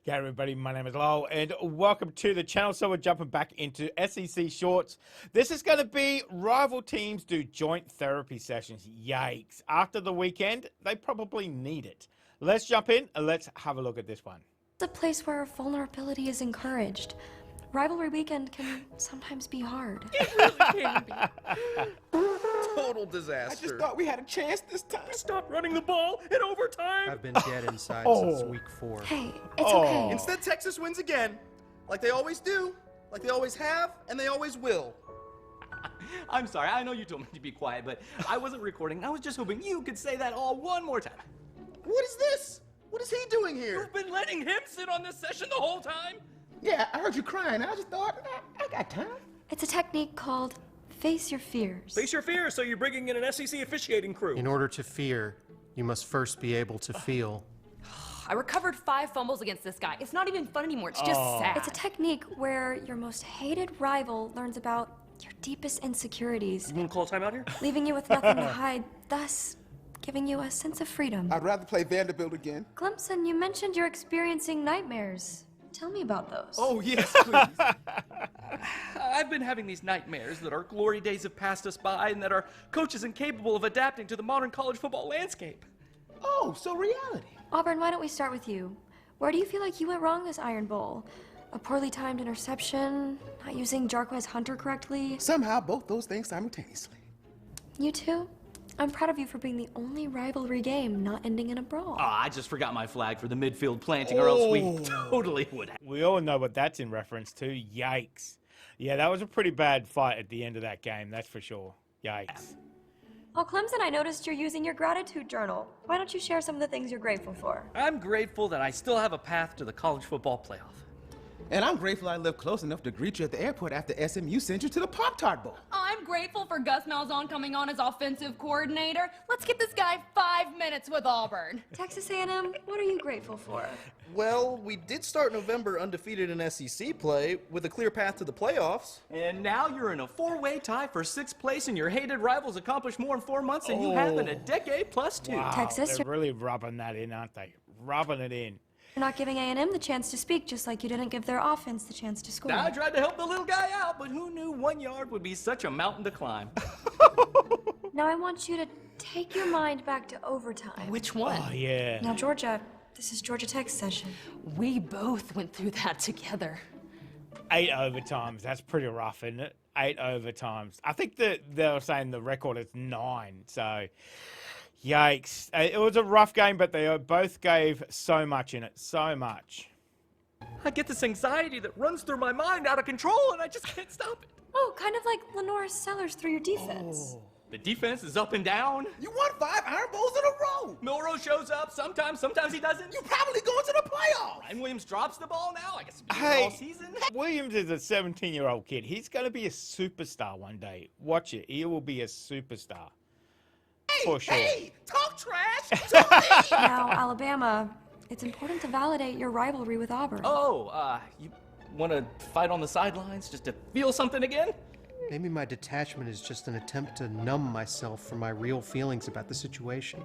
G'day everybody, my name is Lowell and welcome to the channel. So we're jumping back into SEC shorts. This is going to be rival teams do joint therapy sessions. Yikes. After the weekend, they probably need it. Let's jump in and let's have a look at this one. It's a place where vulnerability is encouraged. Rivalry weekend can sometimes be hard. It really can be. Total disaster. I just thought we had a chance this time. Stop running the ball in overtime. I've been dead inside since week 4. Hey, it's okay. Instead, Texas wins again. Like they always do, like they always have, and they always will. I'm sorry, I know you told me to be quiet, but I wasn't recording. I was just hoping you could say that all one more time. What is this? What is he doing here? You've been letting him sit on this session the whole time? Yeah, I heard you crying. I just thought, I got time. It's a technique called face your fears. Face your fears, so you're bringing in an SEC officiating crew. In order to fear, you must first be able to feel. I recovered 5 fumbles against this guy. It's not even fun anymore. It's just sad. It's a technique where your most hated rival learns about your deepest insecurities, You want to call a timeout here? leaving you with nothing to hide, thus giving you a sense of freedom. I'd rather play Vanderbilt again. Clemson, you mentioned you're experiencing nightmares. Tell me about those. Oh, yes, please. I've been having these nightmares that our glory days have passed us by and that our coach is incapable of adapting to the modern college football landscape. Oh, so reality. Auburn, why don't we start with you? Where do you feel like you went wrong this Iron Bowl? A poorly timed interception? Not using Jarquez Hunter correctly? Somehow, both those things simultaneously. You too? I'm proud of you for being the only rivalry game not ending in a brawl. I just forgot my flag for the midfield planting, or else we totally would have. We all know what that's in reference to. Yikes. Yeah, that was a pretty bad fight at the end of that game, that's for sure. Yikes. Oh, Clemson, I noticed you're using your gratitude journal. Why don't you share some of the things you're grateful for? I'm grateful that I still have a path to the college football playoff. And I'm grateful I live close enough to greet you at the airport after SMU sent you to the Pop-Tart Bowl. I'm grateful for Gus Malzahn coming on as offensive coordinator. Let's get this guy 5 minutes with Auburn. Texas A&M, what are you grateful for? Well, we did start November undefeated in SEC play with a clear path to the playoffs. And now you're in a 4-way tie for 6th place, and your hated rivals accomplished more in 4 months than you have in a decade plus 2. Wow, Texas, they're really rubbing that in, aren't they? Rubbing it in. You're not giving A&M the chance to speak, just like you didn't give their offense the chance to score. I tried to help the little guy out, but who knew 1 yard would be such a mountain to climb? Now I want you to take your mind back to overtime. Which one? Oh, yeah. Now, Georgia, this is Georgia Tech's session. We both went through that together. 8 overtimes. That's pretty rough, isn't it? 8 overtimes. I think that they were saying the record is 9. So, yikes. It was a rough game, but they both gave so much in it. So much. I get this anxiety that runs through my mind out of control, and I just can't stop it. Oh, kind of like Lenora Sellers through your defense. The defense is up and down. You won 5 Iron Bowls in a row. Milrow shows up sometimes he doesn't. You probably going to the playoffs. Ryan Williams drops the ball now. I guess it's been Hey, all season. Williams is a 17-year-old kid. He's going to be a superstar one day. Watch it. He will be a superstar. For sure. Hey, talk trash to me. Now, Alabama, it's important to validate your rivalry with Auburn. Oh, you want to fight on the sidelines just to feel something again? Maybe my detachment is just an attempt to numb myself from my real feelings about the situation.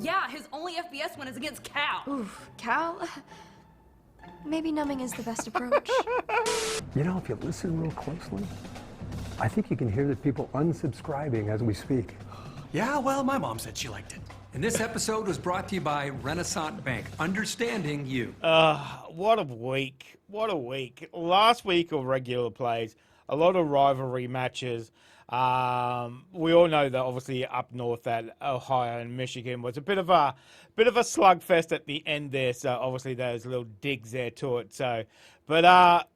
Yeah, his only FBS win is against Cal. Oof, Cal? Maybe numbing is the best approach. You know, if you listen real closely, I think you can hear the people unsubscribing as we speak. Yeah, well, my mom said she liked it. And this episode was brought to you by Renaissance Bank, understanding you. What a week. What a week. Last week of regular plays, a lot of rivalry matches. We all know that obviously up north at Ohio and Michigan was a bit of a slugfest at the end there. So obviously there's little digs there to it. So, but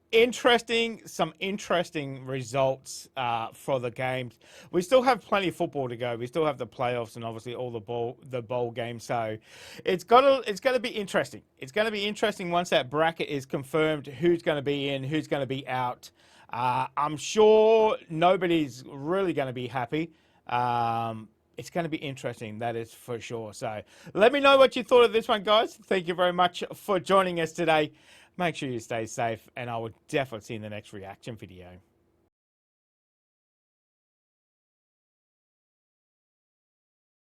some interesting results for the games. We still have plenty of football to go. We still have the playoffs and obviously all the bowl games. So it's gonna be interesting. It's gonna be interesting once that bracket is confirmed. Who's going to be in? Who's going to be out? I'm sure nobody's really going to be happy. It's going to be interesting, that is for sure. So let me know what you thought of this one, guys. Thank you very much for joining us today. Make sure you stay safe, and I will definitely see you in the next reaction video.